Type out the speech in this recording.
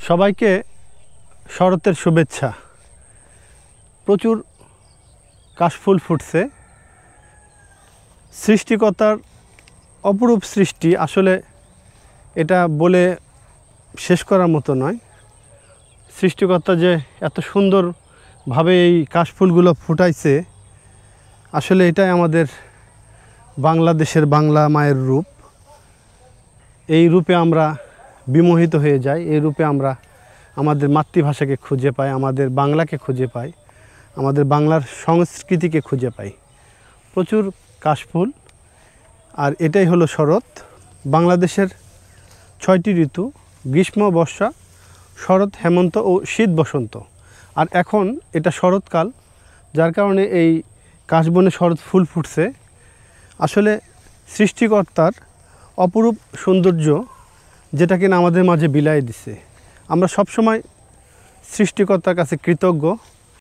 সবাইকে শরতের শুভেচ্ছা। প্রচুর কাশফুল ফুটছে। সৃষ্টিকর্তার অপরূপ সৃষ্টি, আসলে এটা বলে শেষ করার মতো নয়। সৃষ্টিকর্তা যে এত সুন্দরভাবে এই কাশফুলগুলো ফুটাইছে, আসলে এটাই আমাদের বাংলাদেশের বাংলা মায়ের রূপ। এই রূপে আমরা বিমোহিত হয়ে যাই, এই রূপে আমরা আমাদের মাতৃভাষাকে খুঁজে পাই, আমাদের বাংলাকে খুঁজে পাই, আমাদের বাংলার সংস্কৃতিকে খুঁজে পাই। প্রচুর কাশফুল, আর এটাই হলো শরৎ। বাংলাদেশের 6টি ঋতু: গ্রীষ্ম, বর্ষা, শরৎ, হেমন্ত ও শীত, বসন্ত। আর এখন এটা শরৎকাল, যার কারণে এই কাশবনে শরৎ ফুল ফুটছে। আসলে সৃষ্টিকর্তার অপরূপ সৌন্দর্য, যেটা কিনা আমাদের মাঝে বিলাই দিছে। আমরা সবসময় সৃষ্টিকর্তার কাছে কৃতজ্ঞ।